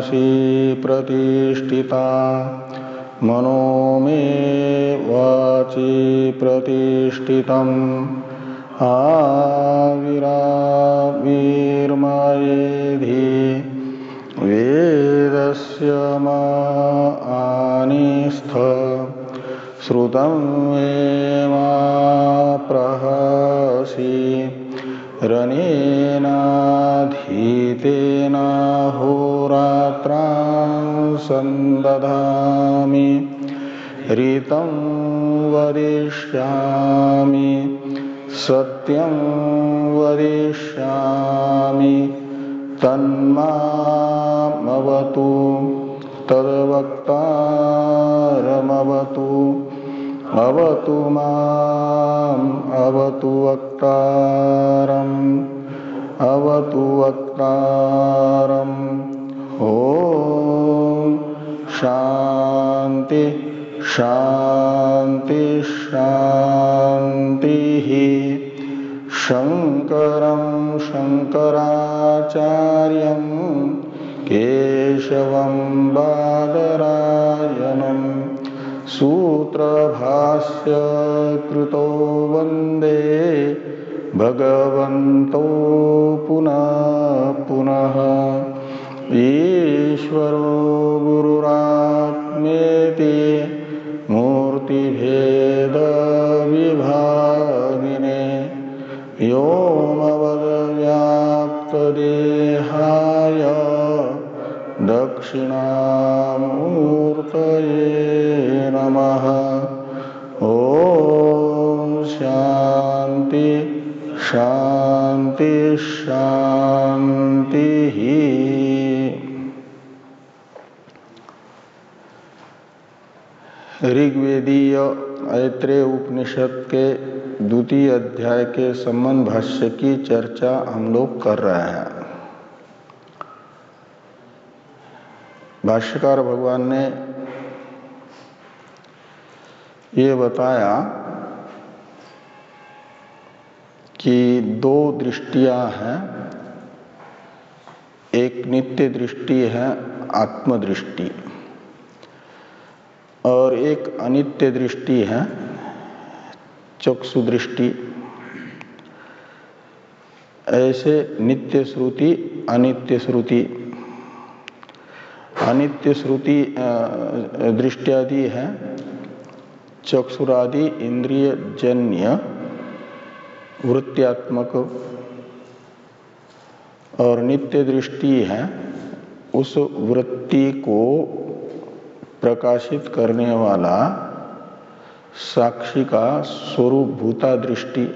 मनसि प्रतिष्ठिता मनो मे वाचि प्रतिष्ठितम् आविराविर्मयेधि वेदस्य मानिस्थ श्रुतं मे मा प्रहसि रनेनाधीतेन होरात्रां सन्दधामि ऋतं वदिष्यामि सत्यं वदिष्यामि तन्मामवतु तद्वक्तारमवतु अवतु माम् अवतु वक्तारम् अवतु वक्तारम्। ॐ शान्ति शान्ति शान्तिः। शङ्करं शङ्कराचार्यं केशवं बादरायणं सूत्रभाष्य कृतो वन्दे भगवन्तो पुनः पुनः। ईश्वरो गुरुरात्मेति मूर्तिभेद विभागिने व्योमवद्व्याप्तदेहाय दक्षिणामूर्तये नमः। ॐ शान्ति शान्ति शान्तिः। ऋग्वेदीय ऐत्रेय उपनिषद के द्वितीय अध्याय के संबंध भाष्य की चर्चा हम लोग कर रहे हैं। भाष्यकार भगवान ने ये बताया कि दो दृष्टियां हैं। एक नित्य दृष्टि है आत्मदृष्टि और एक अनित्य दृष्टि है चक्षु दृष्टि। ऐसे नित्य श्रुति अनित्य श्रुति। अनित्य श्रुति दृष्टियादि है चक्षुरादि इंद्रिय जन्य वृत्त्यात्मक, और नित्य दृष्टि है उस वृत्ति को प्रकाशित करने वाला साक्षी का स्वरूप भूता दृष्टि।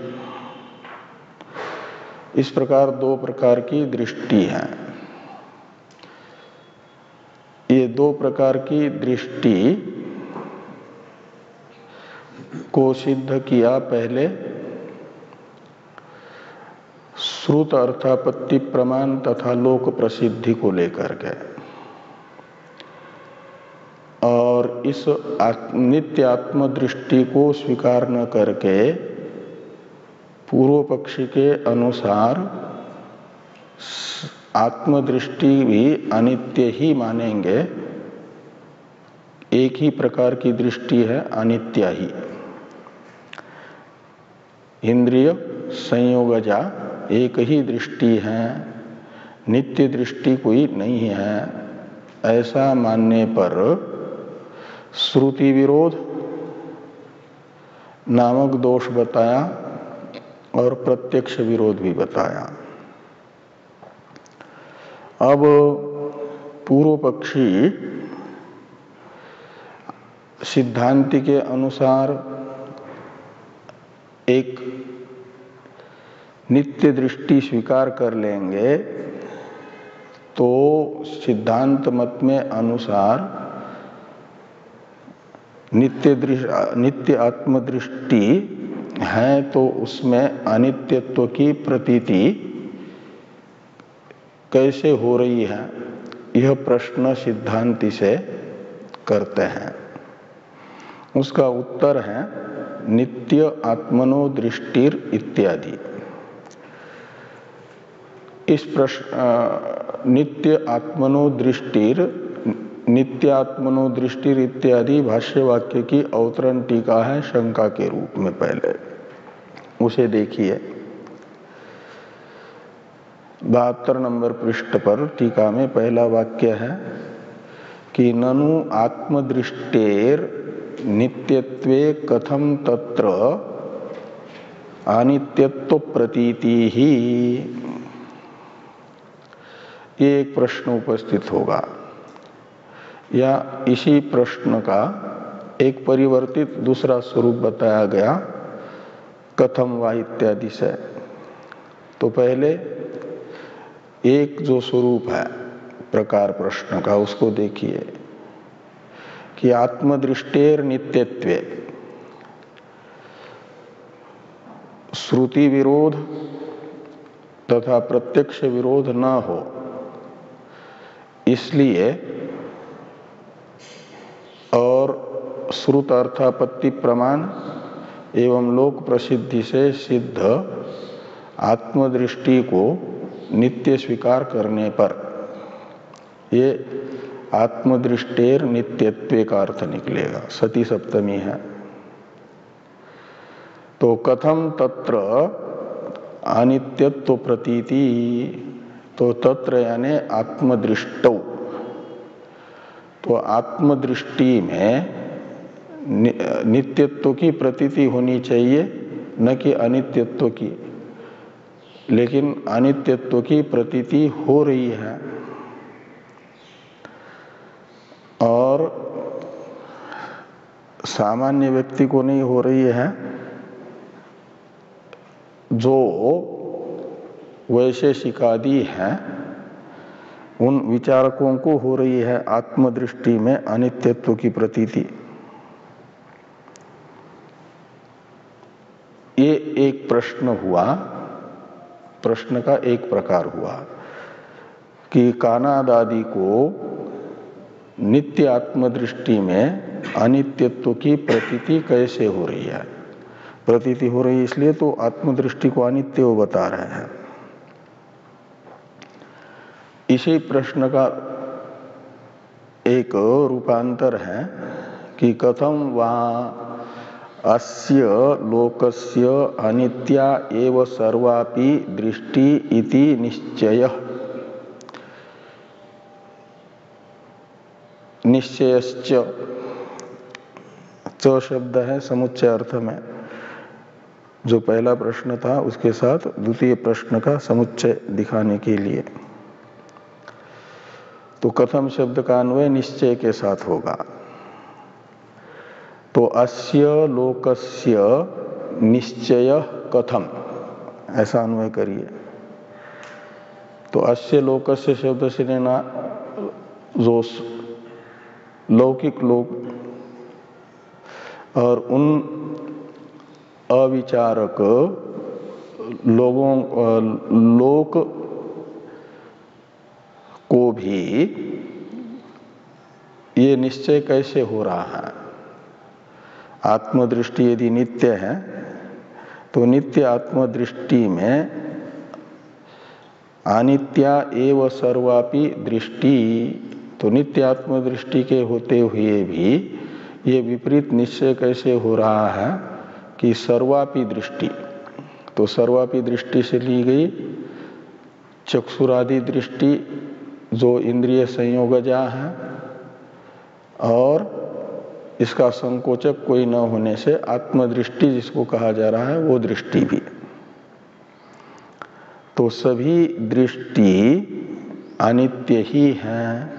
इस प्रकार दो प्रकार की दृष्टि है। ये दो प्रकार की दृष्टि को सिद्ध किया पहले श्रुत अर्थापत्ति प्रमाण तथा लोक प्रसिद्धि को लेकर के, और इस नित्य आत्मदृष्टि को स्वीकार न करके पूर्व पक्षी के अनुसार आत्मदृष्टि भी अनित्य ही मानेंगे। एक ही प्रकार की दृष्टि है, अनित्य ही। इंद्रिय संयोगजा एक ही दृष्टि है, नित्य दृष्टि कोई नहीं है। ऐसा मानने पर श्रुति विरोध नामक दोष बताया और प्रत्यक्ष विरोध भी बताया। अब पूर्व पक्षी सिद्धांति के अनुसार एक नित्य दृष्टि स्वीकार कर लेंगे तो सिद्धांत मत में अनुसार नित्य आत्मदृष्टि है तो उसमें अनित्यत्व की प्रतीति कैसे हो रही है, यह प्रश्न सिद्धांति से करते हैं। उसका उत्तर है नित्य आत्मनो दृष्टिर इत्यादि। इस प्रश्न नित्यात्मनो दृष्टिर इत्यादि भाष्य वाक्य की अवतरण टीका है शंका के रूप में। पहले उसे देखिए, 72 नंबर पृष्ठ पर टीका में पहला वाक्य है कि ननु आत्मदृष्टेर नित्यत्वे कथम तत्र अनित्यत्व प्रतीति ही। ये एक प्रश्न उपस्थित होगा, या इसी प्रश्न का एक परिवर्तित दूसरा स्वरूप बताया गया कथम वा इत्यादि से। तो पहले एक जो स्वरूप है प्रकार प्रश्न का उसको देखिए कि आत्मदृष्टेर नित्यत्वे श्रुति विरोध तथा प्रत्यक्ष विरोध न हो, इसलिए और श्रुत अर्थापत्ति प्रमाण एवं लोक प्रसिद्धि से सिद्ध आत्मदृष्टि को नित्य स्वीकार करने पर ये आत्मदृष्टेर नित्यत्वे का अर्थ निकलेगा। सती सप्तमी है। तो कथम तत्र अनित्यत्व प्रतीति, तो तत्र यानी आत्मदृष्टौ, तो आत्मदृष्टि में नित्यत्व की प्रतीति होनी चाहिए, न कि अनित्यत्व की। लेकिन अनित्यत्व की प्रतीति हो रही है, और सामान्य व्यक्ति को नहीं हो रही है, जो वैशेषिकादि हैं उन विचारकों को हो रही है आत्मदृष्टि में अनित्यत्व की प्रतीति। ये एक प्रश्न हुआ, प्रश्न का एक प्रकार हुआ कि कानादादि को नित्य आत्मदृष्टि में अनित्यत्व की प्रतीति कैसे हो रही है। प्रतीति हो रही है इसलिए तो आत्मदृष्टि को अनित्य वो बता रहे हैं। इसी प्रश्न का एक रूपांतर है कि कथम वा अस्य लोकस्य अनित्या एव सर्वापि दृष्टि इति निश्चयः। निश्चयश्च च शब्द है समुच्चय अर्थ में। जो पहला प्रश्न था उसके साथ द्वितीय प्रश्न का समुच्चय दिखाने के लिए। तो कथम शब्द का अन्वय निश्चय के साथ होगा। तो अस्य लोकस्य निश्चय कथम, ऐसा अन्वय करिए। तो अस्य लोकस्य शब्द से लेना जो लौकिक लोक और उन अविचारक लोगों लोक को भी ये निश्चय कैसे हो रहा है। आत्मदृष्टि यदि नित्य है तो नित्य आत्मदृष्टि में अनित्या एव सर्वापि दृष्टि, तो नित्य आत्मदृष्टि के होते हुए भी ये विपरीत निश्चय कैसे हो रहा है कि सर्वापि दृष्टि। तो सर्वापि दृष्टि से ली गई चक्षुरादि दृष्टि जो इंद्रिय संयोगजा है, और इसका संकोचक कोई न होने से आत्मदृष्टि जिसको कहा जा रहा है वो दृष्टि भी। तो सभी दृष्टि अनित्य ही है।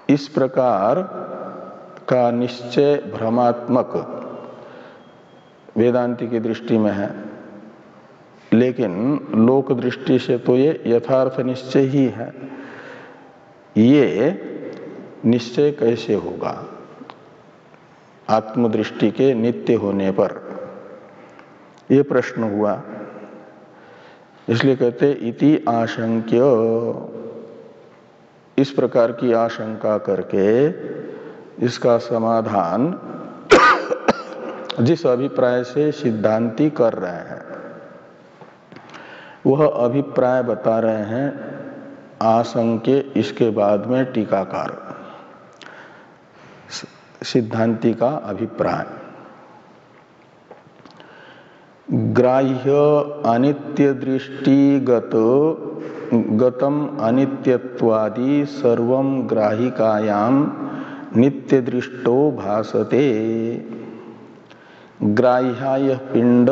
इस प्रकार का निश्चय भ्रमात्मक वेदांती की दृष्टि में है, लेकिन लोक दृष्टि से तो ये यथार्थ निश्चय ही है। ये निश्चय कैसे होगा आत्मदृष्टि के नित्य होने पर, ये प्रश्न हुआ। इसलिए कहते इति आशंक्य, इस प्रकार की आशंका करके इसका समाधान जिस अभिप्राय से सिद्धांती कर रहे हैं वह अभिप्राय बता रहे हैं आशंके। इसके बाद में टीकाकार सिद्धांति का अभिप्राय। ग्राह्य अनित्य दृष्टिगत गतम अनित्यत्वादि सर्वं ग्राहिकायाम नित्य दृष्टो भासते। ग्राह्याय पिंड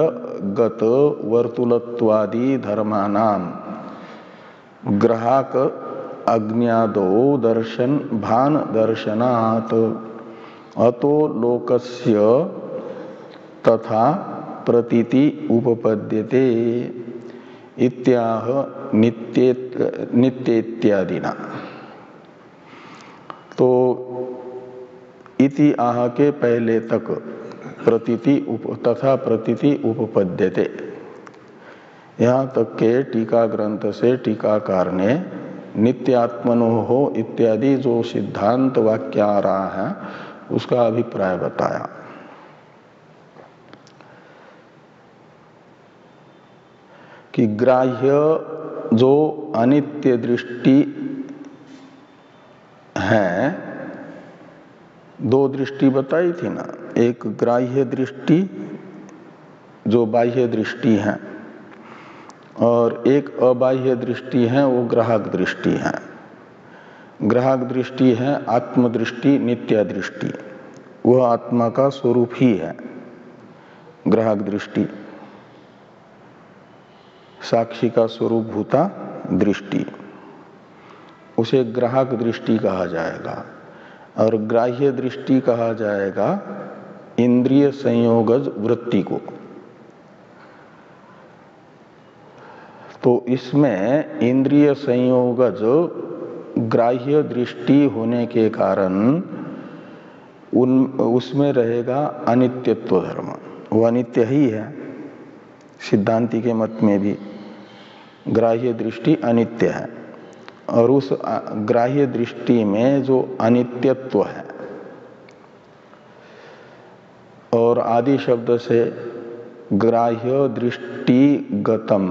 गत वर्तुलत्वादि धर्मानाम ग्राहक अज्ञादो दर्शन भान दर्शनात् अतो लोकस्य तथा प्रतीति उपपद्यते इत्याह नित्येत्यादिना। तो इति आह के पहले तक प्रतीति तथा प्रतीति उपपद्यते, यहाँ तक के टीका ग्रंथ से टीकाकार ने नित्यात्मनो हो इत्यादि जो सिद्धांत वाक्य आ रहा है उसका अभिप्राय बताया। कि ग्राह्य जो अनित्य दृष्टि है, दो दृष्टि बताई थी ना, एक ग्राह्य दृष्टि जो बाह्य दृष्टि है और एक अबाह्य दृष्टि है वो ग्राहक दृष्टि है। ग्राहक दृष्टि है आत्मदृष्टि नित्य दृष्टि, वह आत्मा का स्वरूप ही है। ग्राहक दृष्टि साक्षी का स्वरूप भूता दृष्टि, उसे ग्राहक दृष्टि कहा जाएगा। और ग्राह्य दृष्टि कहा जाएगा इंद्रिय संयोगज वृत्ति को। तो इसमें इंद्रिय संयोगज ग्राह्य दृष्टि होने के कारण उसमें रहेगा अनित्यत्व धर्म, वो अनित्य ही है। सिद्धांति के मत में भी ग्राह्य दृष्टि अनित्य है और उस ग्राह्य दृष्टि में जो अनित्यत्व है और आदि शब्द से ग्राह्य दृष्टिगतम,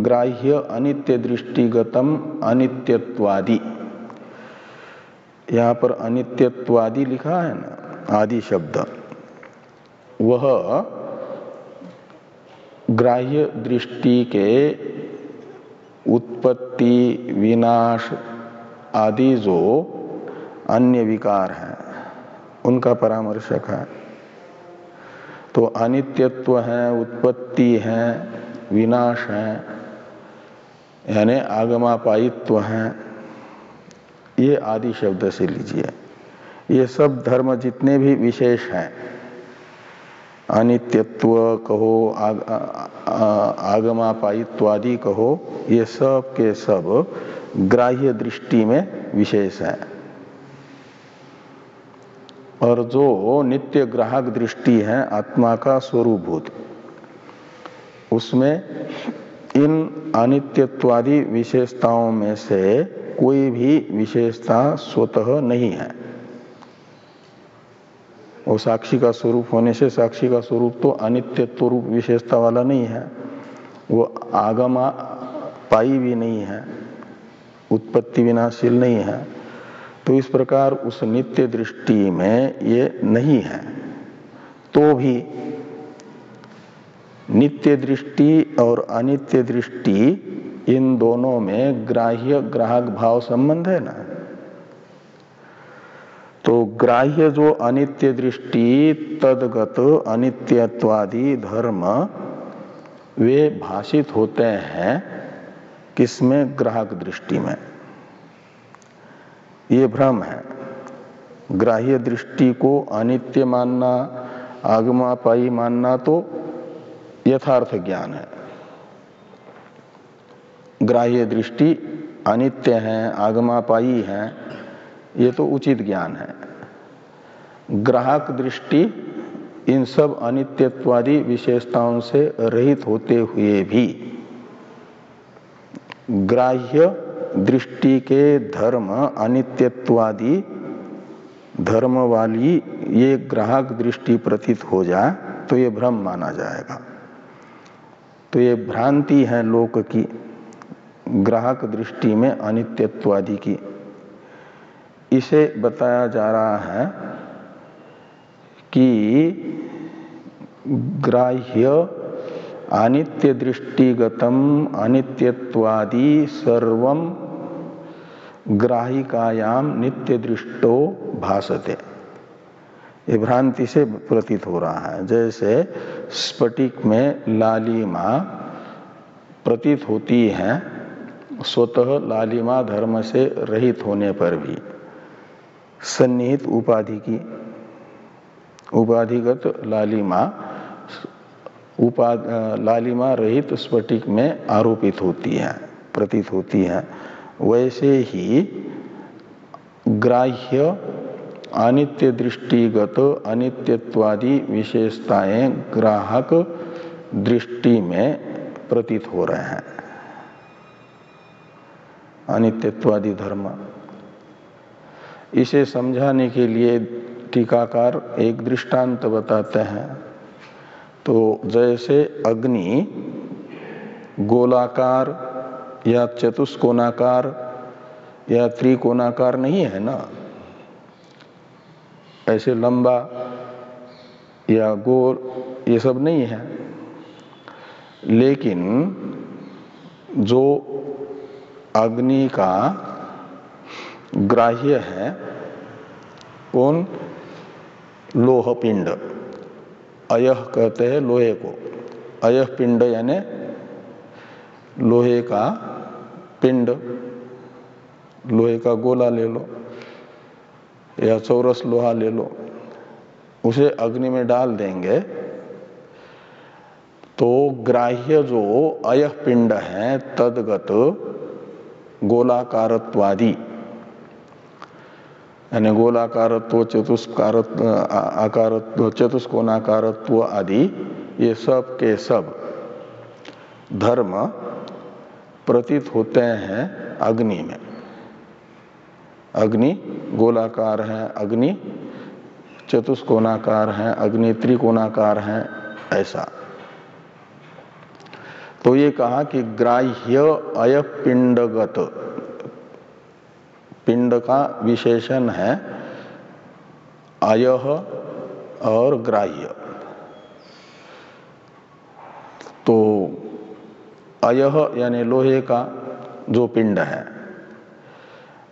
ग्राह्य अनित्य दृष्टिगतम अनित्यत्वादि, यहाँ पर अनित्यत्वादि लिखा है ना, आदि शब्द, वह ग्राह्य दृष्टि के उत्पत्ति विनाश आदि जो अन्य विकार हैं उनका परामर्शक है। तो अनित्यत्व है, उत्पत्ति है, विनाश है, यानी आगमापायित्व है, ये आदि शब्द से लीजिए। ये सब धर्म जितने भी विशेष हैं, अनित्यत्व कहो, आगमापायित्वादि कहो, ये सब के सब ग्राह्य दृष्टि में विशेष है। और जो नित्य ग्राहक दृष्टि है आत्मा का स्वरूपभूत, उसमें इन अनित्यत्वादि विशेषताओं में से कोई भी विशेषता स्वतः नहीं है। वो साक्षी का स्वरूप होने से साक्षी का स्वरूप तो अनित्यत्व रूप विशेषता वाला नहीं है, वो आगमा पाई भी नहीं है, उत्पत्ति विनाशील नहीं है। तो इस प्रकार उस नित्य दृष्टि में ये नहीं है। तो भी नित्य दृष्टि और अनित्य दृष्टि इन दोनों में ग्राह्य ग्राहक भाव संबंध है ना। तो ग्राह्य जो अनित्य दृष्टि तदगत अनित्यत्वादि धर्म वे भाषित होते हैं किसमें? ग्राहक दृष्टि में। ये भ्रम है। ग्राह्य दृष्टि को अनित्य मानना, आगमापायी मानना तो यथार्थ ज्ञान है। ग्राह्य दृष्टि अनित्य है, आगमापायी है, ये तो उचित ज्ञान है। ग्राहक दृष्टि इन सब अनित्यत्वादि विशेषताओं से रहित होते हुए भी ग्राह्य दृष्टि के धर्म अनित्यत्वादि धर्म वाली ये ग्राहक दृष्टि प्रतीत हो जाए तो ये भ्रम माना जाएगा। तो ये भ्रांति है लोक की, ग्राहक दृष्टि में अनित्यत्वादि की। इसे बताया जा रहा है कि ग्राह्य अनित्य दृष्टिगतम अनित्यत्वादि सर्वम ग्राहिकायाम नित्य दृष्टो भासते। ये भ्रांति से प्रतीत हो रहा है। जैसे स्फटिक में लालिमा प्रतीत होती है स्वतः लालिमा धर्म से रहित होने पर भी, सन्निहित उपाधि की, उपाधिगत लालिमा लालिमा रहित स्फटिक में आरोपित होती है, प्रतीत होती है। वैसे ही ग्राह्य अनित्य दृष्टिगत अनित्यत्वादि विशेषताएं ग्राहक दृष्टि में प्रतीत हो रहे हैं, अनित्यत्वादि धर्म। इसे समझाने के लिए टीकाकार एक दृष्टांत बताते हैं। तो जैसे अग्नि गोलाकार या चतुष्कोणाकार या त्रिकोणाकार नहीं है ना, ऐसे लंबा या गोल ये सब नहीं है, लेकिन जो अग्नि का ग्राह्य है कौन? लोह पिंड, अयह कहते हैं लोहे को। अयह पिंड यानी लोहे का पिंड, लोहे का गोला ले लो या चौरस लोहा ले लो, उसे अग्नि में डाल देंगे तो ग्राह्य जो अयह पिंड है तदगत गोलाकारत्वादि यानी गोलाकारत्व आकारत्व चतुष्कोणाकारत्व आदि ये सब के सब धर्म प्रतीत होते हैं अग्नि में। अग्नि गोलाकार है, अग्नि चतुष्कोणाकार है, अग्नि त्रिकोणाकार है, ऐसा। तो ये कहा कि ग्राह्य अय पिंडगत, पिंड का विशेषण है अयह और ग्राह्य। तो अयह यानी लोहे का जो पिंड है,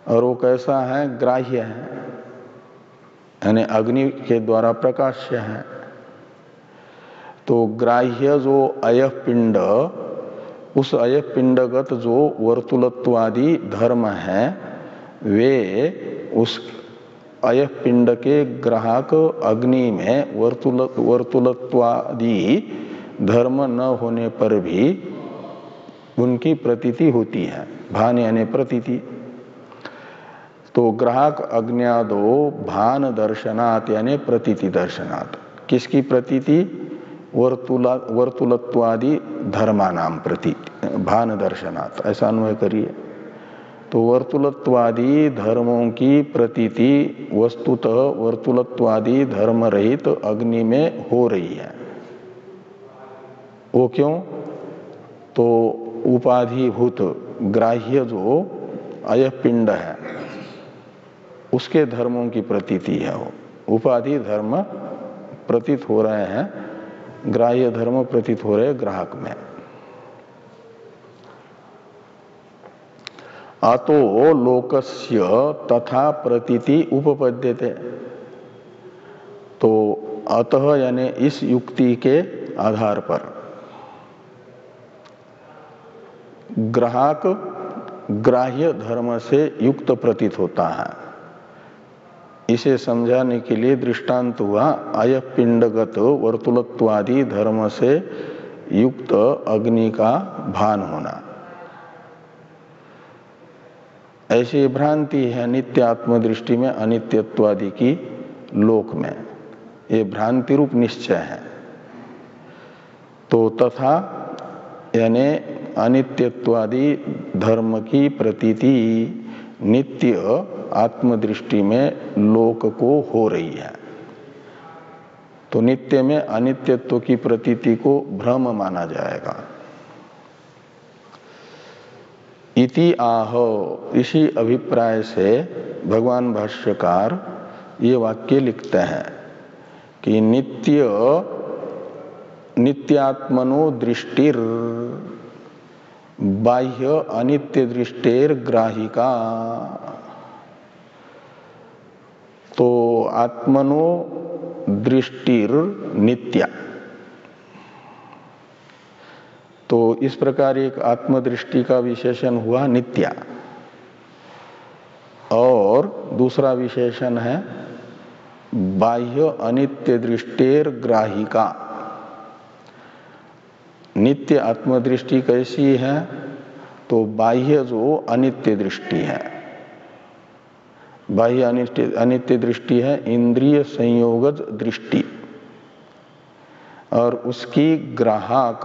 और वो कैसा है? ग्राह्य है, यानी अग्नि के द्वारा प्रकाश्य है। तो ग्राह्य जो अयह पिंड, उस अयह पिंडगत जो वर्तुलत्वादि धर्म है, वे उस अयह पिंड के ग्राहक अग्नि में वर्तुलत्वादि धर्म न होने पर भी उनकी प्रतीति होती है। भान यानी प्रतीति। तो ग्राहक अग्न्यादो भान दर्शनात् यानी प्रतीति दर्शनात्। किसकी प्रतीति? वर्तुलत्वादि धर्मानाम प्रतीति, भान दर्शनात्, ऐसा अन्वय करिए। तो वर्तुलत्वादि धर्मों की प्रतीति वस्तुतः वर्तुलत्वादि धर्म रहित अग्नि में हो रही है। वो क्यों? तो उपाधिभूत ग्राह्य जो अयह पिंड है उसके धर्मों की प्रतीति है। वो उपाधि धर्म प्रतीत हो रहे हैं, ग्राह्य धर्म प्रतीत हो रहे ग्राहक में। अतो लोकस्य तथा प्रतीति उपपद्यते। तो अतः यानी इस युक्ति के आधार पर ग्राहक ग्राह्य धर्म से युक्त प्रतीत होता है। इसे समझाने के लिए दृष्टांत हुआ अयह पिंडगत वर्तुलत्वादि धर्म से युक्त अग्नि का भान होना। ऐसी भ्रांति है नित्य आत्मदृष्टि में अनित्यत्वादि की लोक में, ये भ्रांति रूप निश्चय है। तो तथा यानी अनित्यत्वादि धर्म की प्रतीति नित्य आत्मदृष्टि में लोक को हो रही है। तो नित्य में अनित्यत्व की प्रतीति को भ्रम माना जाएगा। इति आह, इसी अभिप्राय से भगवान भाष्यकार ये वाक्य लिखते हैं कि नित्यात्मनो दृष्टिर बाह्य अनित्य दृष्टेर ग्राहिका। तो आत्मनो दृष्टिर नित्या, तो इस प्रकार एक आत्मदृष्टि का विशेषण हुआ नित्या, और दूसरा विशेषण है बाह्य अनित्य दृष्टेर ग्राहिका। नित्य आत्मदृष्टि कैसी है? तो बाह्य जो अनित्य दृष्टि है, बाह्य अनित्य दृष्टि है इंद्रिय संयोगज दृष्टि, और उसकी ग्राहक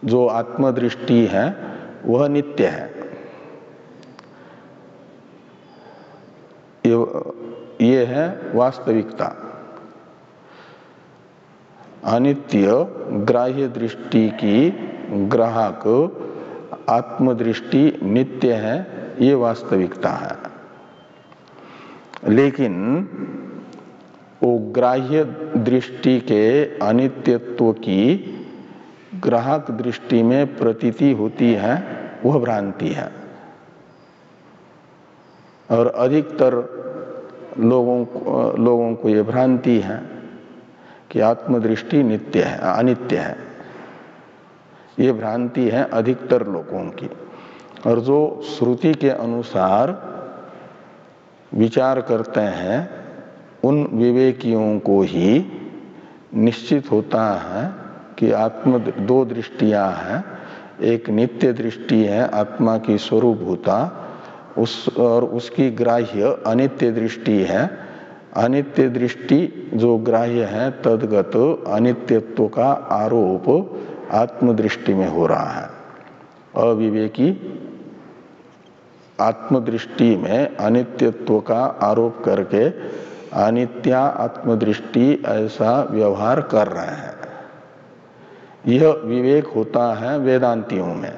जो आत्मदृष्टि है वह नित्य है। ये है वास्तविकता। अनित्य ग्राह्य दृष्टि की ग्राहक आत्मदृष्टि नित्य है, ये वास्तविकता है। लेकिन वो ग्राह्य दृष्टि के अनित्यत्व की ग्राहक दृष्टि में प्रतीति होती है, वह भ्रांति है। और अधिकतर लोगों को यह भ्रांति है कि आत्मदृष्टि नित्य है, अनित्य है। ये भ्रांति है अधिकतर लोगों की। और जो श्रुति के अनुसार विचार करते हैं उन विवेकियों को ही निश्चित होता है कि आत्म दो दृष्टियां हैं। एक नित्य दृष्टि है आत्मा की स्वरूपभूता, और उसकी ग्राह्य अनित्य दृष्टि है। अनित्य दृष्टि जो ग्राह्य है तद्गत अनित्यत्व का आरोप आत्मदृष्टि में हो रहा है। अविवेकी आत्मदृष्टि में अनित्यत्व का आरोप करके अनित्या आत्मदृष्टि ऐसा व्यवहार कर रहे हैं। यह विवेक होता है वेदांतियों में।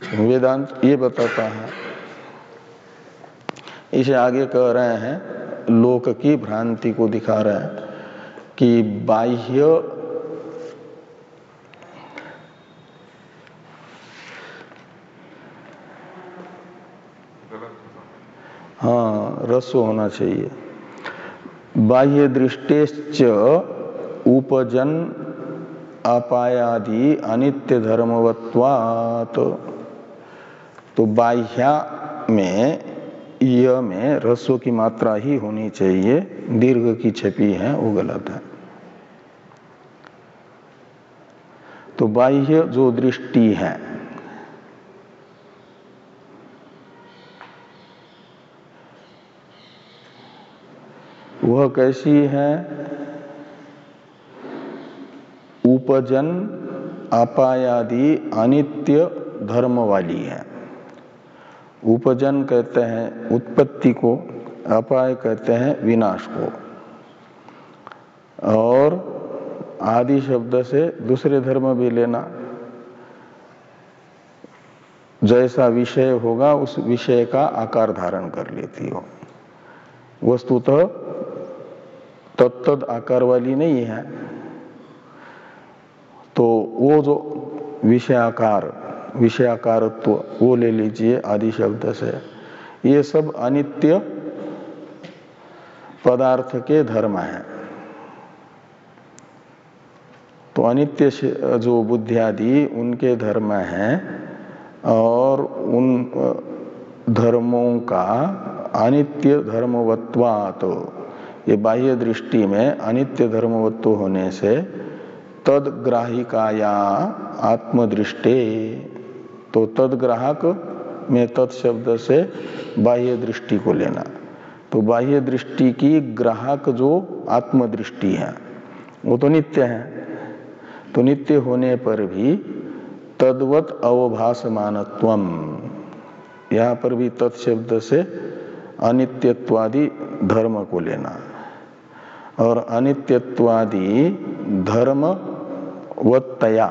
वेदांत ये बताता है, इसे आगे कह रहे हैं, लोक की भ्रांति को दिखा रहे हैं कि बाह्य रस्व होना चाहिए। बाह्य दृष्टेश्च उपजन अपायादि अनित्य धर्मवत्वात्। तो बाह्या में यह में रस्व की मात्रा ही होनी चाहिए, दीर्घ की छपी है वो गलत है। तो बाह्य जो दृष्टि है वह कैसी है? उपजन अपायादि अनित्य धर्म वाली है। उपजन कहते हैं उत्पत्ति को, अपाय कहते हैं विनाश को, और आदि शब्द से दूसरे धर्म भी लेना। जैसा विषय होगा उस विषय का आकार धारण कर लेती हो। वस्तुतः तत्तद आकार वाली नहीं है। तो वो जो विषयाकारत्व वो ले लीजिए आदि शब्द से। ये सब अनित्य पदार्थ के धर्म हैं। तो अनित्य जो बुद्धियादि उनके धर्म हैं, और उन धर्मों का अनित्य धर्मवत्वात्, ये बाह्य दृष्टि में अनित्य धर्मवत्व होने से तद्ग्राहिकाया आत्मदृष्टे, तो तद्ग्राहक में तत्शब्द से बाह्य दृष्टि को लेना। तो बाह्य दृष्टि की ग्राहक जो आत्मदृष्टि है वो तो नित्य है। तो नित्य होने पर भी तद्वत अवभासमानत्वम, यहाँ पर भी तत्शब्द से अनित्यत्वादि धर्म को लेना। और अनित्यत्वादि धर्म वत्तया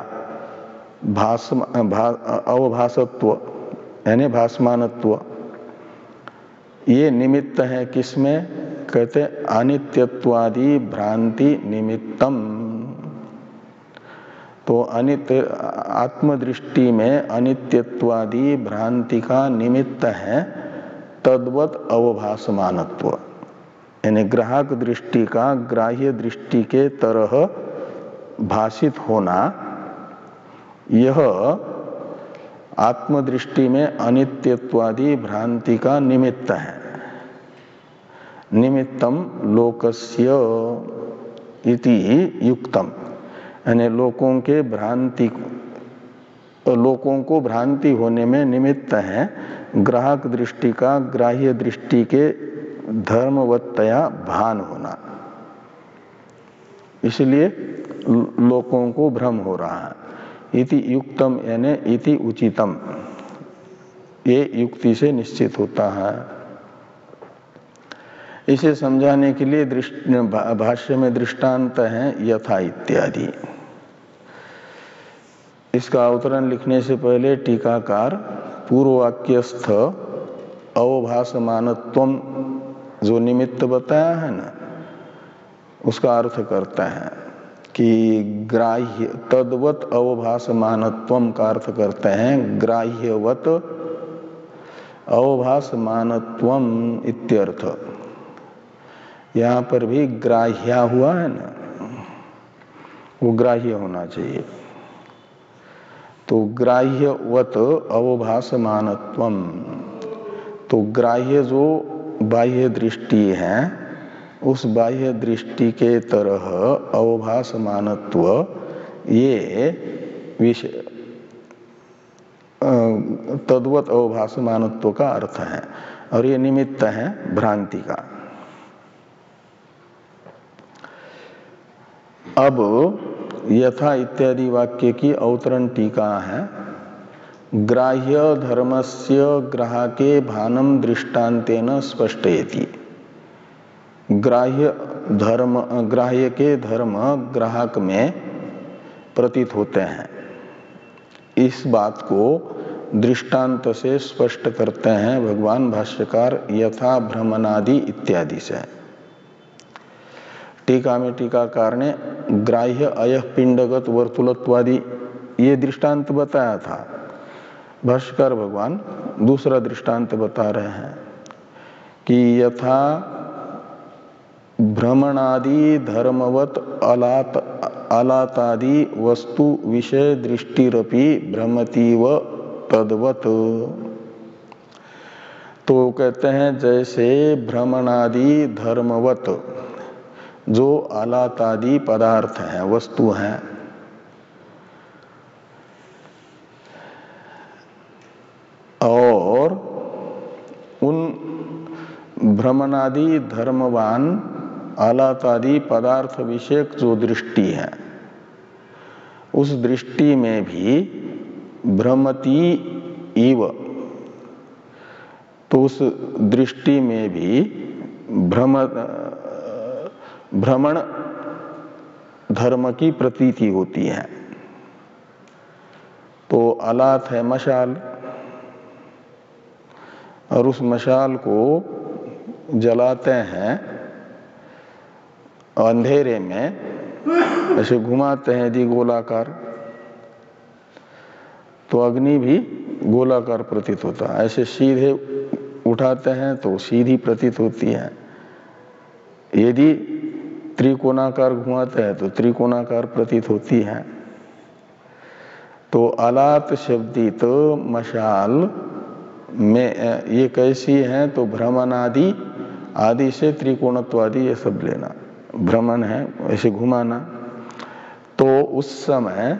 अवभासत्व यानी भासमानत्व, ये निमित्त है किसमें? कहते अनित्यत्वादि भ्रांति निमित्तम। तो अनित्य आत्मदृष्टि में अनित्यत्वादि भ्रांति का निमित्त है तद्वत अवभासमानत्व, यानी ग्राहक दृष्टि का ग्राह्य दृष्टि के तरह भाषित होना, यह आत्मदृष्टि में अनित्यत्वादि भ्रांति का निमित्त है। निमित्तम लोकस्य इति युक्तम, यानी लोगों को भ्रांति होने में निमित्त है ग्राहक दृष्टि का ग्राह्य दृष्टि के धर्मवत्तया भान होना, इसलिए लोगों को भ्रम हो रहा है। इति युक्तम यानी इति उचितम, ये युक्ति से निश्चित होता है। इसे समझाने के लिए भाष्य में दृष्टांत है यथा इत्यादि। इसका अवतरण लिखने से पहले टीकाकार पूर्ववाक्यस्थ अवभासमानत्वम जो निमित्त बताया है ना, उसका अर्थ करता है कि ग्राह्य तद्वत अवभासमानत्वम का अर्थ करते हैं ग्राह्यवत अवभासमानत्वम इत्यर्थ। यहाँ पर भी ग्राह्या हुआ है ना, वो ग्राह्य होना चाहिए। तो ग्राह्यवत अवभासमानत्वम, तो ग्राह्य जो बाह्य दृष्टि है उस बाह्य दृष्टि के तरह अवभासमानत्व, ये विषय तद्वत अवभासमानत्व का अर्थ है, और ये निमित्त है भ्रांति का। अब यथा इत्यादि वाक्य की अवतरण टीका है। ग्राह्य धर्मस्य ग्राहके भानम दृष्टान्तेन स्पष्टयति। ग्राह्य के धर्म ग्राहक में प्रतीत होते हैं, इस बात को दृष्टांत से स्पष्ट करते हैं भगवान भाष्यकार यथा भ्रमणादि इत्यादि से। टीका में टीकाकार ने ग्राह्य अयः पिंडगत वर्तुलत्वादि ये दृष्टांत बताया था। भाष्यकार भगवान दूसरा दृष्टांत बता रहे हैं कि यथा भ्रमणादि धर्मवत आलातादि वस्तु विषय दृष्टिरपि भ्रमतीव तद्वत। तो कहते हैं जैसे भ्रमणादि धर्मवत जो आलातादि पदार्थ हैं, वस्तु हैं, और उन भ्रमणादि धर्मवान आलातादि पदार्थ विषयक जो दृष्टि है, उस दृष्टि में भी भ्रमति इव, तो उस दृष्टि में भी भ्रमण धर्म की प्रतीति होती है। तो आलात है मशाल, और उस मशाल को जलाते हैं अंधेरे में, ऐसे घुमाते हैं यदि गोलाकार, तो अग्नि भी गोलाकार प्रतीत होता है। ऐसे सीधे उठाते हैं तो सीधी प्रतीत होती है, यदि त्रिकोणाकार घुमाते हैं तो त्रिकोणाकार प्रतीत होती है। तो आलात शब्दित मशाल में ये कैसी है? तो भ्रमणादि आदि से त्रिकोणत्वादि ये सब लेना, भ्रमण है ऐसे घुमाना, तो उस समय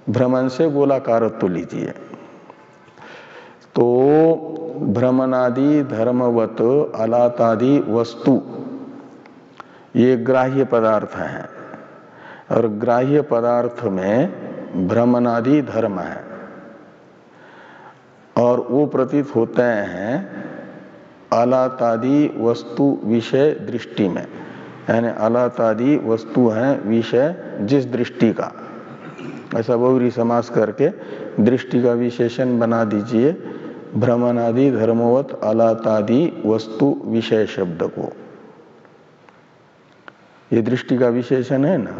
भ्रमण से गोलाकारत्व लीजिए। तो भ्रमणादि धर्मवत आलातादि वस्तु ये ग्राह्य पदार्थ हैं, और ग्राह्य पदार्थ में भ्रमणादि धर्म है, और वो प्रतीत होते हैं आलातादि वस्तु विषय दृष्टि में, यानी आलातादि वस्तु है विषय जिस दृष्टि का, ऐसा बहुव्रीहि समास करके दृष्टि का विशेषण बना दीजिए भ्रमणादि धर्मवत आलातादि वस्तु विषय शब्द को। ये दृष्टि का विशेषण है ना,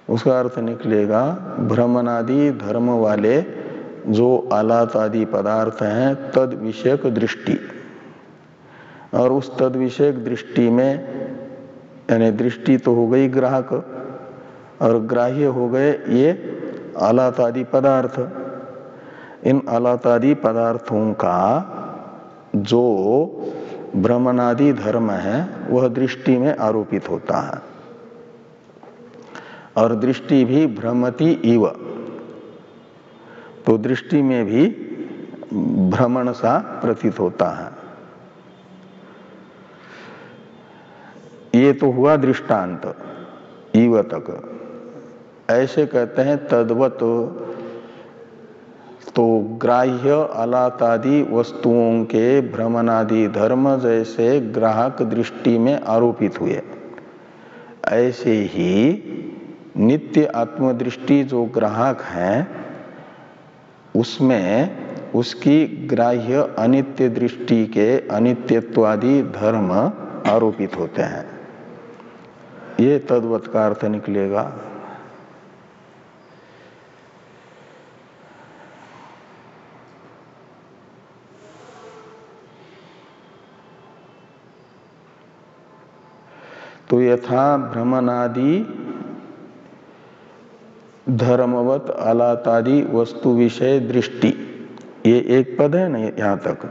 उसका अर्थ निकलेगा भ्रमणादि धर्म वाले जो आलात आदि पदार्थ हैं तद विषयक दृष्टि, और उस तद विषयक दृष्टि में यानी दृष्टि तो हो गई ग्राहक और ग्राह्य हो गए ये आलात आदि पदार्थ। इन आलात आदि पदार्थों का जो भ्रमणादि धर्म है वह दृष्टि में आरोपित होता है, और दृष्टि भी भ्रमति इव, तो दृष्टि में भी भ्रमण सा प्रतीत होता है। ये तो हुआ दृष्टांत इव तक। ऐसे कहते हैं तद्वत, तो ग्राह्य आलातादि वस्तुओं के भ्रमणादि धर्म जैसे ग्राहक दृष्टि में आरोपित हुए, ऐसे ही नित्य आत्मदृष्टि जो ग्राहक है उसमें उसकी ग्राह्य अनित्य दृष्टि के अनित्यत्वादि धर्म आरोपित होते हैं। ये तद्वत का अर्थ निकलेगा। तो यथा भ्रमणादि धर्मवत आलातादि वस्तु विषय दृष्टि, ये एक पद है ना यहां तक।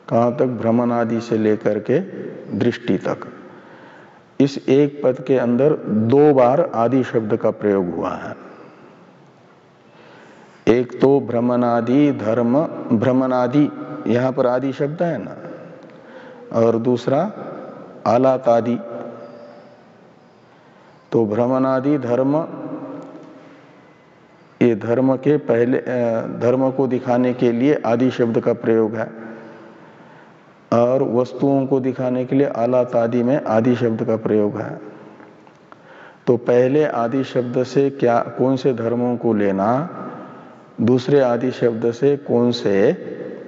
कहां तक? भ्रमणादि से लेकर के दृष्टि तक। इस एक पद के अंदर 2 बार आदि शब्द का प्रयोग हुआ है। एक तो भ्रमणादि धर्म, भ्रमणादि यहां पर आदि शब्द है ना, और दूसरा आलातादि। तो भ्रमणादि धर्म, ये धर्म के पहले धर्म को दिखाने के लिए आदि शब्द का प्रयोग है, और वस्तुओं को दिखाने के लिए आलातादि में आदि शब्द का प्रयोग है। तो पहले आदि शब्द से क्या कौन से धर्मों को लेना, दूसरे आदि शब्द से कौन से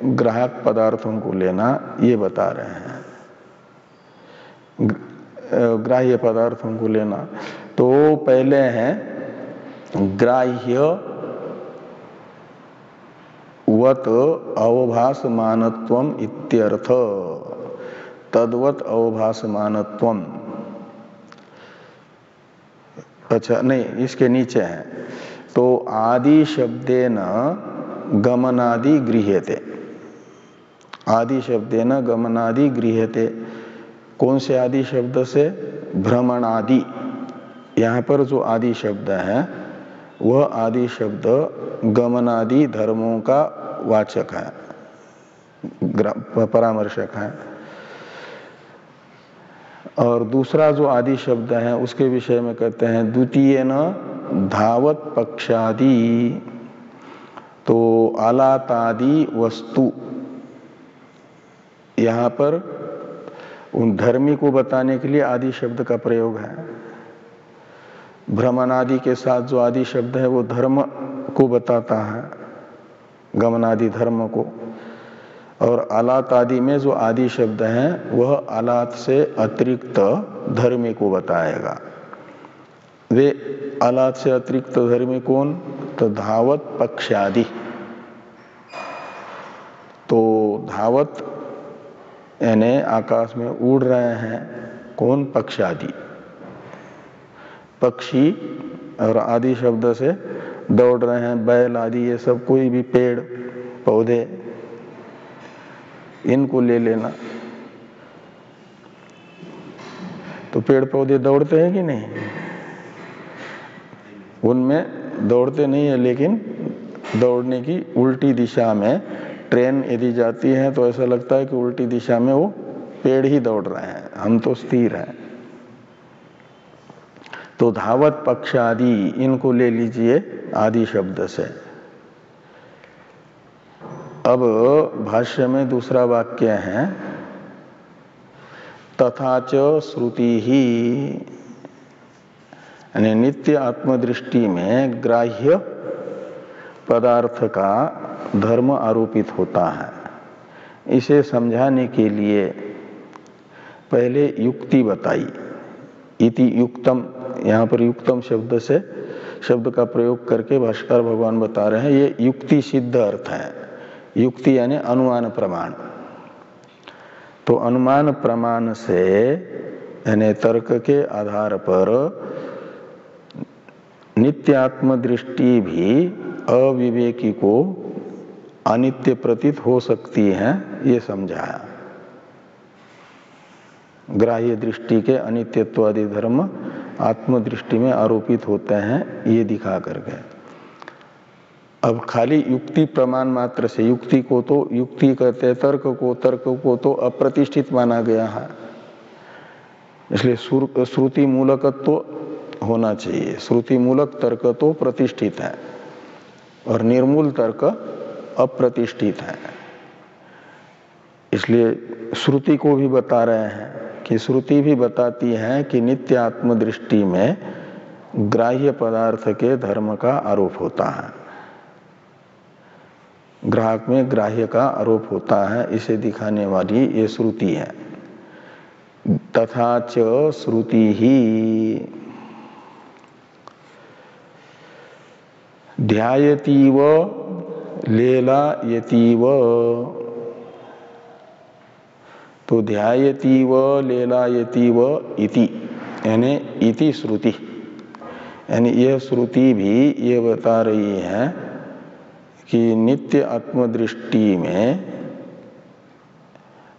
ग्राहक पदार्थों को लेना, ये बता रहे हैं। ग्राह्य पदार्थों को लेना तो पहले है ग्राह्य वत अवभासमानत्वम इत्यर्थ, तद्वत अवभासमानत्वम। अच्छा नहीं, इसके नीचे है तो आदि शब्देन गमनादि गृह्यते, आदि शब्देन गमनादि गृह्यते। कौन से आदि शब्द से? भ्रमणादि। यहाँ पर जो आदि शब्द है वह आदि शब्द गमनादि धर्मों का वाचक है, परामर्शक है। और दूसरा जो आदि शब्द है उसके विषय में कहते हैं द्वितीय न धावत पक्षादि, तो आलातादि वस्तु, यहाँ पर उन धर्मी को बताने के लिए आदि शब्द का प्रयोग है। भ्रमणादि के साथ जो आदि शब्द है वो धर्म को बताता है, गमनादि धर्म को, और आलात आदि में जो आदि शब्द है वह आलात से अतिरिक्त धर्मी को बताएगा। वे आलात से अतिरिक्त धर्मी कौन? तो धावत पक्षादि। तो धावत यानी आकाश में उड़ रहे हैं कौन? पक्षादि, पक्षी, और आदि शब्द से दौड़ रहे हैं बैल आदि, ये सब कोई भी पेड़ पौधे, इनको ले लेना। तो पेड़ पौधे दौड़ते हैं कि नहीं? उनमें दौड़ते नहीं है, लेकिन दौड़ने की उल्टी दिशा में ट्रेन यदि जाती है तो ऐसा लगता है कि उल्टी दिशा में वो पेड़ ही दौड़ रहे हैं, हम तो स्थिर हैं। तो धावत पक्ष आदि, इनको ले लीजिए आदि शब्द से। अब भाष्य में दूसरा वाक्य है तथा च श्रुति ही, यानी नित्य आत्मदृष्टि में ग्राह्य पदार्थ का धर्म आरोपित होता है। इसे समझाने के लिए पहले युक्ति बताई। इति युक्तम, यहाँ पर युक्तम शब्द का प्रयोग करके भाष्कर भगवान बता रहे हैं ये युक्ति सिद्ध अर्थ है। युक्ति यानी अनुमान प्रमाण। तो अनुमान प्रमाण से यानी तर्क के आधार पर नित्यात्म दृष्टि भी अविवेकी को अनित्य प्रतीत हो सकती है, ये समझाया। ग्राह्य दृष्टि के अनित्यत्वादि धर्म आत्मदृष्टि में आरोपित होते हैं, ये दिखा करके। अब खाली युक्ति प्रमाण मात्र से, युक्ति को तो युक्ति कहते हैं, तर्क को तो अप्रतिष्ठित माना गया है, इसलिए श्रुति मूलकत्व होना चाहिए। श्रुति मूलक तर्क तो प्रतिष्ठित है और निर्मूल तर्क अप्रतिष्ठित है। इसलिए श्रुति को भी बता रहे हैं कि श्रुति भी बताती है कि नित्य आत्मदृष्टि में ग्राह्य पदार्थ के धर्म का आरोप होता है, ग्राहक में ग्राह्य का आरोप होता है, इसे दिखाने वाली ये श्रुति है। तथा च श्रुति ही ध्यायतीव लेलायतीव, तो ध्यायतीव लेलायतीव इति यानी इति श्रुति, यानी यह श्रुति भी ये बता रही है कि नित्य आत्मदृष्टि में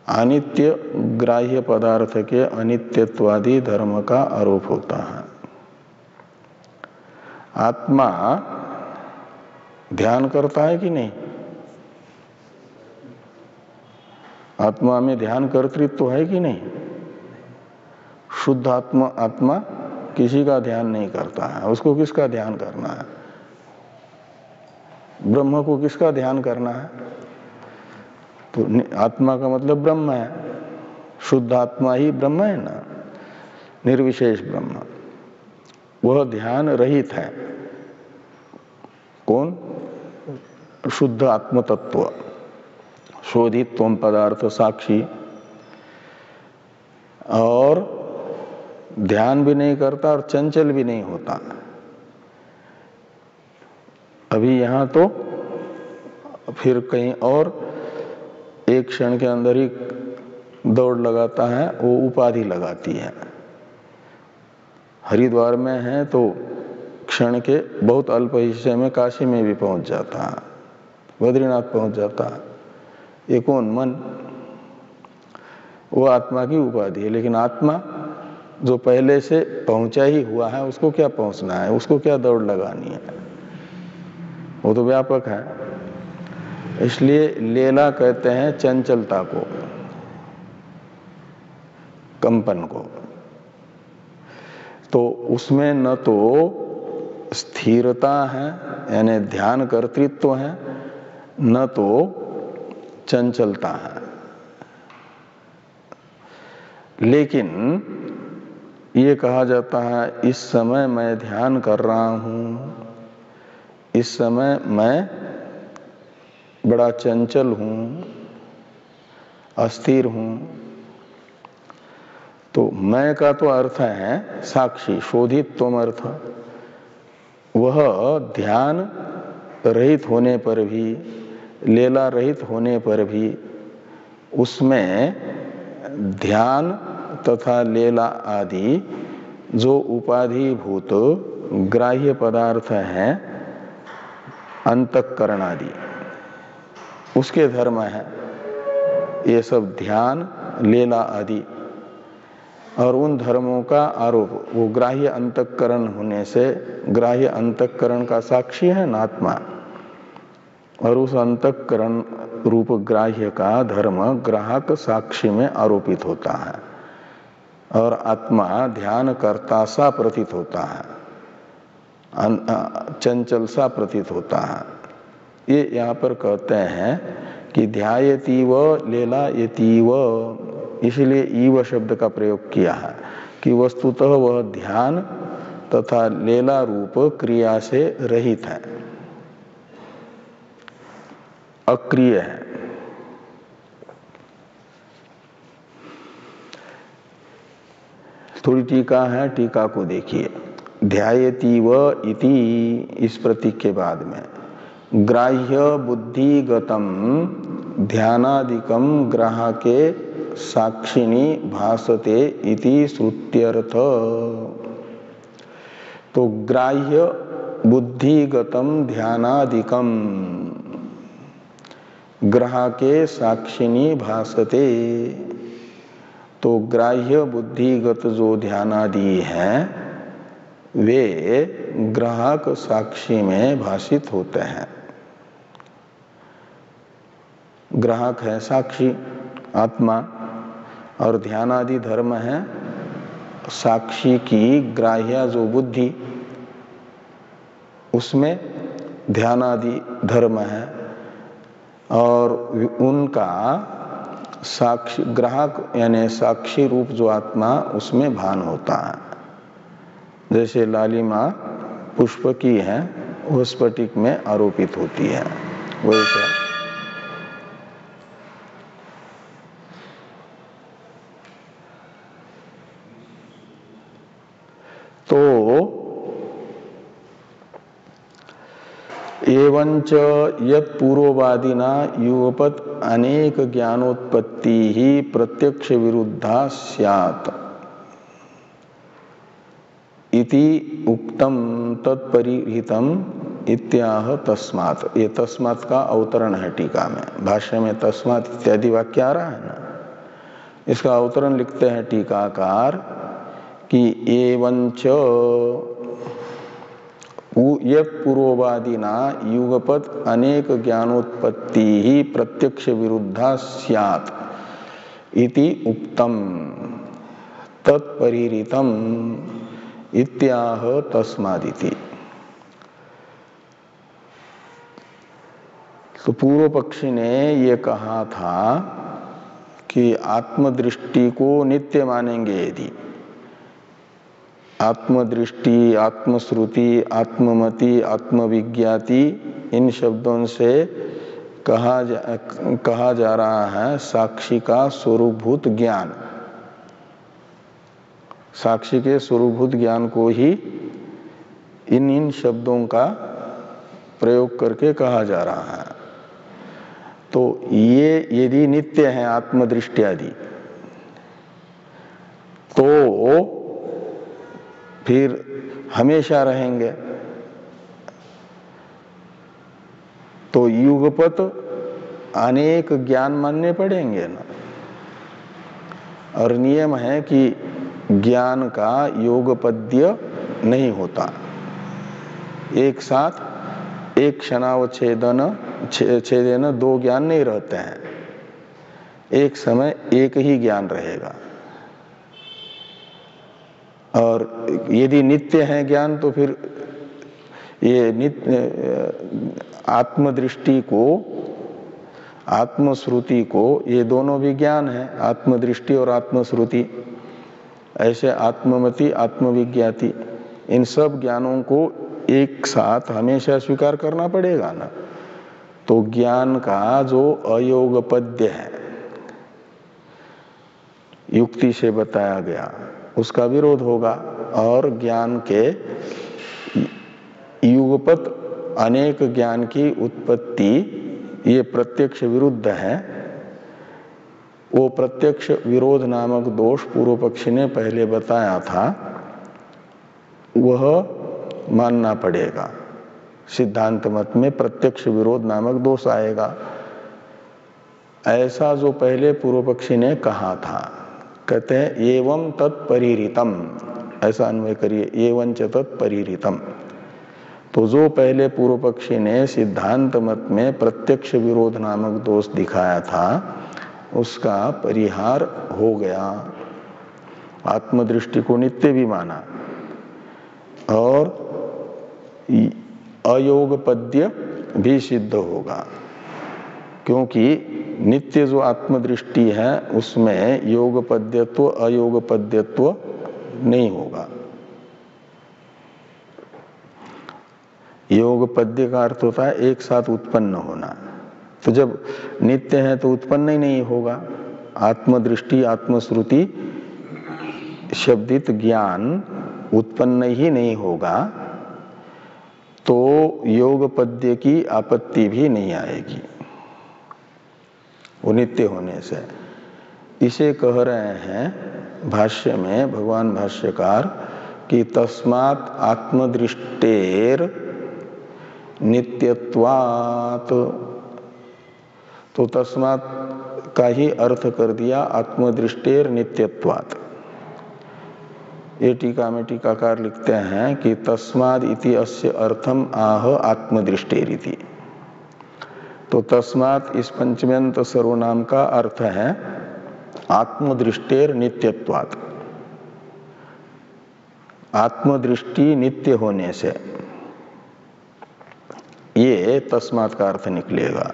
अनित्य ग्राह्य पदार्थ के अनित्यत्वादि धर्म का आरोप होता है। आत्मा ध्यान करता है कि नहीं? आत्मा में ध्यान कर्तृत्व है कि नहीं? शुद्ध आत्मा किसी का ध्यान नहीं करता है। उसको किसका ध्यान करना है? ब्रह्म को किसका ध्यान करना है? तो आत्मा का मतलब ब्रह्म है, शुद्ध आत्मा ही ब्रह्म है ना, निर्विशेष ब्रह्म। वह ध्यान रहित है। कौन? शुद्ध आत्म तत्व, शोधित त्वम पदार्थ साक्षी, और ध्यान भी नहीं करता और चंचल भी नहीं होता। अभी यहां तो फिर कहीं और एक क्षण के अंदर ही दौड़ लगाता है, वो उपाधि लगाती है। हरिद्वार में है तो क्षण के बहुत अल्प हिस्से में काशी में भी पहुंच जाता है, बद्रीनाथ पहुंच जाता है। ये कौन? मन। वो आत्मा की उपाधि है। लेकिन आत्मा जो पहले से पहुंचा ही हुआ है, उसको क्या पहुंचना है, उसको क्या दौड़ लगानी है? वो तो व्यापक है। इसलिए लेला कहते हैं चंचलता को, कंपन को। तो उसमें न तो स्थिरता है यानी ध्यान कर्तृत्व है, न तो चंचलता है। लेकिन ये कहा जाता है इस समय मैं ध्यान कर रहा हूं, इस समय मैं बड़ा चंचल हूं, अस्थिर हूं। तो मैं का तो अर्थ है साक्षी, शोधित त्वम अर्थ। वह ध्यान रहित होने पर भी, लेला रहित होने पर भी उसमें ध्यान तथा लेला आदि जो उपाधिभूत ग्राह्य पदार्थ हैं, अंतःकरण आदि, उसके धर्म है ये सब ध्यान लेला आदि। और उन धर्मों का आरोप वो ग्राह्य अंतःकरण होने से, ग्राह्य अंतःकरण का साक्षी है ना आत्मा, और उस अंतःकरण रूप ग्राह्य का धर्म ग्राहक साक्षी में आरोपित होता है और आत्मा ध्यान करता सा प्रतीत होता है, चंचल सा प्रतीत होता है। ये यहाँ पर कहते हैं कि ध्यायतीव लेलायतीव, इसलिए ईव शब्द का प्रयोग किया है कि वस्तुतः वह ध्यान तथा लेला रूप क्रिया से रहित है, अक्रिय है। थोड़ी टीका है, टीका को देखिए। ध्यायतीव इति, इस प्रतीक के बाद में ग्राह्य बुद्धिगतम ध्यानादिकम ग्राहके साक्षिणी भासते इति श्रुत्यर्थ। तो ग्राह्य बुद्धिगतम ध्यानादिकम ग्राहके साक्षिणी भासते, तो ग्राह्य बुद्धिगत जो ध्यानादि हैं वे ग्राहक साक्षी में भाषित होते हैं। ग्राहक है साक्षी आत्मा, और ध्यानादि धर्म है साक्षी की ग्राह्य जो बुद्धि, उसमें ध्यानादि धर्म है, और उनका साक्षी ग्राहक यानी साक्षी रूप जो आत्मा उसमें भान होता है। जैसे लालिमा पुष्प की है वो स्फटिक में आरोपित होती है, वैसे तो एवंच यत् पूर्ववादिना युगपत अनेक ज्ञानोत्पत्ति ही प्रत्यक्ष विरुद्धा स्यात् इति उक्तम तत्परिहितम इत्याह तस्मात्। ये तस्मात् का अवतरण है टीका में। भाष्य में तस्मात् इत्यादि वाक्य आ रहा है ना, इसका अवतरण लिखते हैं टीकाकार कि एवंच यत् पूर्ववादिना युगपत अनेक ज्ञानोत्पत्ति ही प्रत्यक्ष विरुद्धा स्यात् इति उक्तम तत्परिहितम इत्याह तस्मादिति। तो पूर्व पक्षी ने ये कहा था कि आत्मदृष्टि को नित्य मानेंगे यदि, आत्मदृष्टि, आत्मश्रुति, आत्ममति, आत्मविज्ञाति, इन शब्दों से कहा जा रहा है साक्षी का स्वरूपभूत ज्ञान। साक्षी के स्वरूपभूत ज्ञान को ही इन शब्दों का प्रयोग करके कहा जा रहा है। तो ये यदि नित्य है आत्मदृष्टि आदि, तो फिर हमेशा रहेंगे। तो युगपत अनेक ज्ञान मानने पड़ेंगे ना, और नियम है कि ज्ञान का योगपद्य नहीं होता। एक साथ एक क्षणावच्छेदन दो ज्ञान नहीं रहते हैं, एक समय एक ही ज्ञान रहेगा। और यदि नित्य है ज्ञान तो फिर ये नित्य आत्मदृष्टि को, आत्मश्रुति को, ये दोनों भी ज्ञान है, आत्मदृष्टि और आत्मश्रुति। ऐसे आत्ममति, आत्मविज्ञाति, इन सब ज्ञानों को एक साथ हमेशा स्वीकार करना पड़ेगा ना। तो ज्ञान का जो अयोगपद्य है, युक्ति से बताया गया, उसका विरोध होगा। और ज्ञान के युगपत अनेक ज्ञान की उत्पत्ति ये प्रत्यक्ष विरुद्ध है। वो प्रत्यक्ष विरोध नामक दोष पूर्व पक्षी ने पहले बताया था, वह मानना पड़ेगा। सिद्धांत मत में प्रत्यक्ष विरोध नामक दोष आएगा, ऐसा जो पहले पूर्व पक्षी ने कहा था। कहते हैं एवं तत्परिहितम, ऐसा अन्वय करिए, एवं च तत्परिहितम। तो जो पहले पूर्व पक्षी ने सिद्धांत मत में प्रत्यक्ष विरोध नामक दोष दिखाया था, उसका परिहार हो गया। आत्मदृष्टि को नित्य भी माना और अयोगपद्य भी सिद्ध होगा, क्योंकि नित्य जो आत्मदृष्टि है उसमें योगपद्यत्व अयोगपद्यत्व नहीं होगा। योग पद्य का अर्थ होता है एक साथ उत्पन्न होना। तो जब नित्य है तो उत्पन्न ही नहीं होगा। आत्मदृष्टि आत्मश्रुति शब्दित ज्ञान उत्पन्न ही नहीं होगा तो योग पद्य की आपत्ति भी नहीं आएगी वो नित्य होने से। इसे कह रहे हैं भाष्य में भगवान भाष्यकार कि तस्मात् आत्मदृष्टेर नित्यत्वात्। तो तस्मात् का ही अर्थ कर दिया आत्मदृष्टेर नित्यत्वात्। ये टीका में टीकाकार लिखते हैं कि तस्माद् इति अस्य अर्थम आह आत्मदृष्टेरिति। तो तस्मात् इस पंचम्यंत सर्वनाम का अर्थ है आत्मदृष्टेर नित्यत्वात्, आत्मदृष्टि नित्य होने से, ये तस्मात् का अर्थ निकलेगा।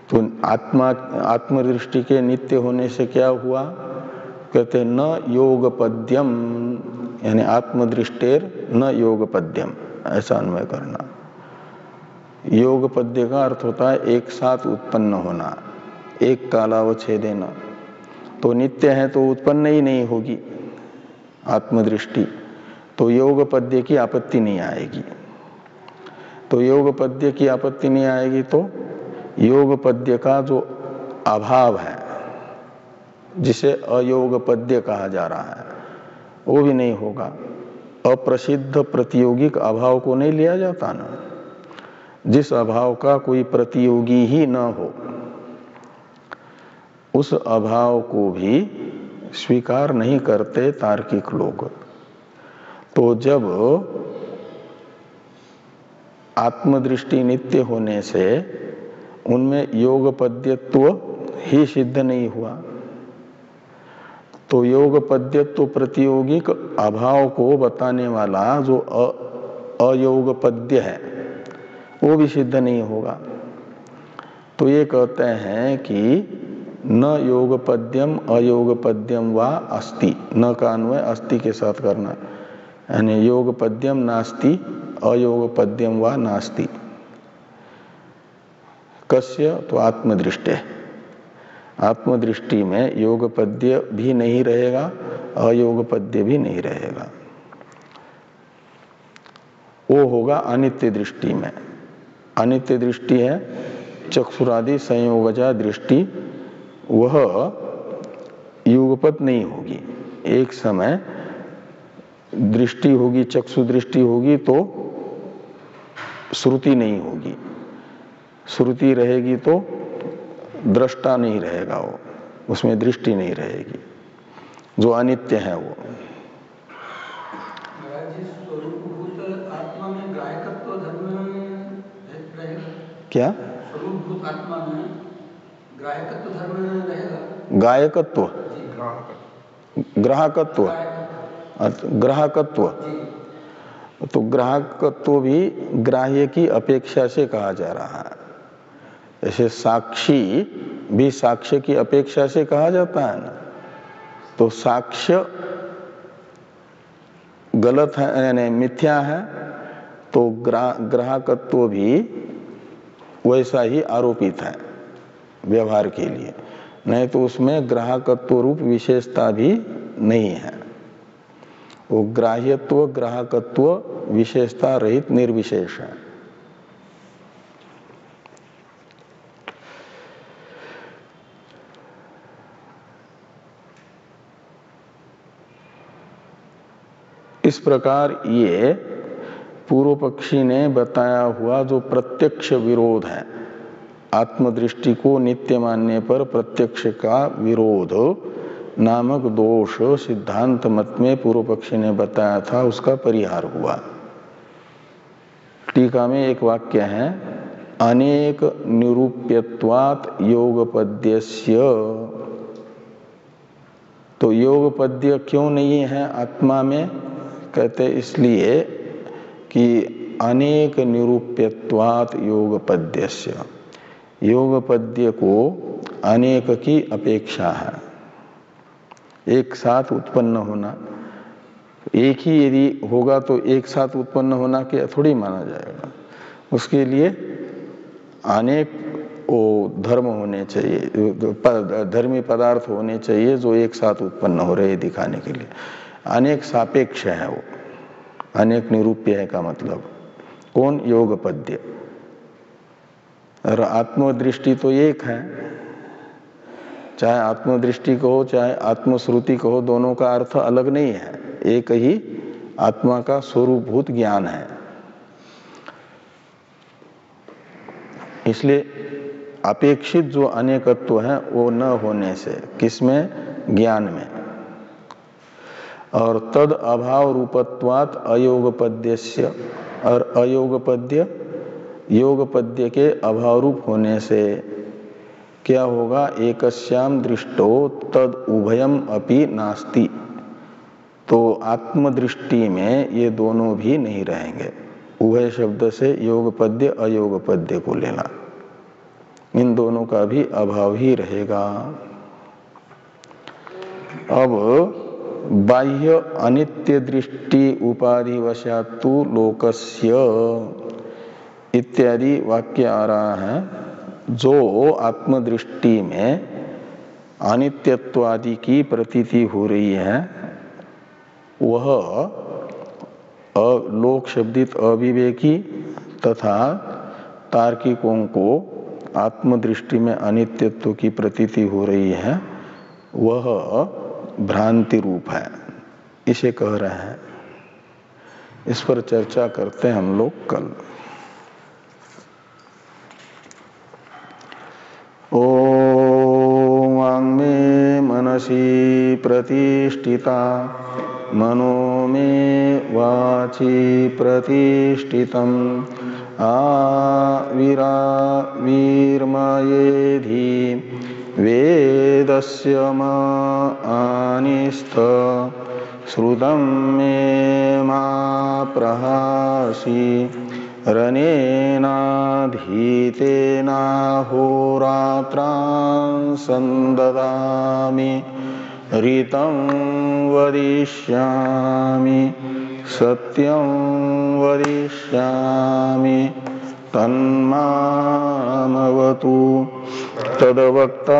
तो आत्मदृष्टि के नित्य होने से क्या हुआ? कहते न योगपद्यम, यानी आत्मदृष्टेर न योगपद्यम, ऐसा अन्वय करना। योगपद्य का अर्थ होता है एक साथ उत्पन्न होना, एक कालावच्छेदेन। तो नित्य है तो उत्पन्न ही नहीं होगी आत्मदृष्टि, तो योगपद्य की आपत्ति नहीं आएगी। तो योगपद्य की आपत्ति नहीं आएगी तो योगपद्य का जो अभाव है, जिसे अयोगपद्य कहा जा रहा है, वो भी नहीं होगा। अप्रसिद्ध प्रतियोगिक अभाव को नहीं लिया जाता ना, जिस अभाव का कोई प्रतियोगी ही न हो उस अभाव को भी स्वीकार नहीं करते तार्किक लोग। तो जब आत्मदृष्टि नित्य होने से उनमें योगपद्यत्व ही सिद्ध नहीं हुआ, तो योगपद्यत्व प्रतियोगिक अभाव को बताने वाला जो अयोगपद्य है वो भी सिद्ध नहीं होगा। तो ये कहते हैं कि न योगपद्यम अयोगपद्यम वा अस्ति, न का अन्वय अस्ति के साथ करना, यानी योगपद्यम नास्ति अयोगपद्यम वा नास्ति। कस्य? तो आत्मदृष्टि, आत्मदृष्टि में योगपद्य भी नहीं रहेगा अयोगपद्य भी नहीं रहेगा। वो होगा अनित्य दृष्टि में। अनित्य दृष्टि है चक्षुरादि संयोगजा दृष्टि, वह युगपत नहीं होगी। एक समय दृष्टि होगी, चक्षु दृष्टि होगी तो श्रुति नहीं होगी, श्रुति रहेगी तो दृष्टा नहीं रहेगा, वो उसमें दृष्टि नहीं रहेगी, जो अनित्य है वो। आत्मा में ग्राहकत्व धर्म क्या? स्वरूपभूत आत्मा में ग्राहकत्व धर्म रहेगा? गायकत्व, ग्राहकत्व, ग्राहकत्व। तो ग्राहकत्व भी ग्राह्य की अपेक्षा से कहा जा रहा है। जैसे साक्षी भी साक्ष्य की अपेक्षा से कहा जाता है ना, तो साक्ष्य गलत है यानी मिथ्या है, तो ग्राहकत्व भी वैसा ही आरोपित है व्यवहार के लिए, नहीं तो उसमें ग्राहकत्व रूप विशेषता भी नहीं है। वो ग्राह्यत्व ग्राहकत्व विशेषता रहित निर्विशेष है। इस प्रकार ये पूर्व पक्षी ने बताया हुआ जो प्रत्यक्ष विरोध है, आत्मदृष्टि को नित्य मानने पर प्रत्यक्ष का विरोध नामक दोष सिद्धांत मत में पूर्व पक्षी ने बताया था, उसका परिहार हुआ। टीका में एक वाक्य है, अनेक निरूप्यत्वात् योगपद्यस्य। तो योगपद्य क्यों नहीं है आत्मा में? कहते इसलिए कि अनेक निरूप्यत्वात् योगपद्यस्य, योगपद्य को अनेक की अपेक्षा है, एक साथ उत्पन्न होना। एक ही यदि होगा तो एक साथ उत्पन्न होना क्या थोड़ी माना जाएगा। उसके लिए अनेक धर्म होने चाहिए, धर्मी पदार्थ होने चाहिए जो एक साथ उत्पन्न हो रहे दिखाने के लिए। अनेक सापेक्ष है वो, अनेक निरूप्य है का मतलब कौन? योगपद्य। और आत्मदृष्टि तो एक है, चाहे आत्मदृष्टि कहो चाहे आत्मश्रुति कहो, दोनों का अर्थ अलग नहीं है, एक ही आत्मा का स्वरूपभूत ज्ञान है। इसलिए अपेक्षित जो अनेकत्व है वो न होने से, किसमें? ज्ञान में। और तद अभाव रूपत्वात् अयोगपद्यस्य, और अयोगपद्य योगपद्य के अभाव रूप होने से क्या होगा? एकस्याम दृष्टो तद उभयम अपि नास्ति, तो आत्मदृष्टि में ये दोनों भी नहीं रहेंगे। उभय शब्द से योगपद्य अयोगपद्य को लेना, इन दोनों का भी अभाव ही रहेगा। अब बाह्य अनित्य दृष्टि उपाधिवशात्तु लोकस्य इत्यादि वाक्य आ रहा है। जो आत्मदृष्टि में अनित्यत्वादि की प्रतीति हो रही है वह लोक शब्दित अविवेकी तथा तार्किकों को आत्मदृष्टि में अनित्यत्व की प्रतीति हो रही है, वह भ्रांति रूप है, इसे कह रहे हैं। इस पर चर्चा करते हैं हम लोग कल। ओम वाङ्मे मनसि प्रतिष्ठिता मनो मे वाचि प्रतिष्ठितम् आविराविर्मयेधि वेदस्य मानिस्थ श्रुतं मे मा प्रहासि रनेनाधीतेनाहोरात्रान् सन्ददामि ऋतं वदिष्यामि सत्यं वदिष्यामि तन्मामवतु तद्वक्तारमवतु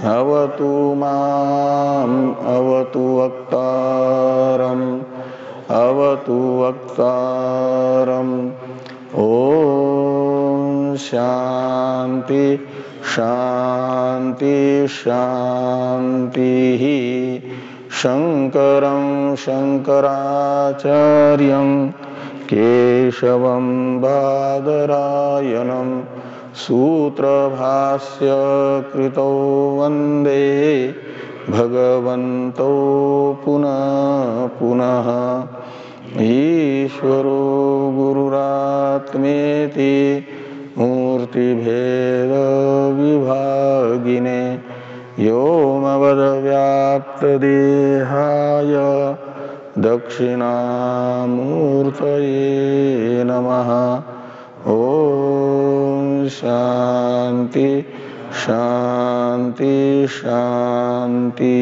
अवतु माम् अवतु वक्तारम् अवतु वक्तारम्। ओम शांति शांति शांति। शंकरं शंकराचार्यं केशवं बादरायणं सूत्रभाष्य कृतौ वन्दे भगवन्तौ पुनः पुनः। ईश्वरो गुरुरात्मेति मूर्तिभेद विभागिने व्योमवद्व्याप्तदेहाय दक्षिणामूर्तये नमः। ओम शांति शांति शांति।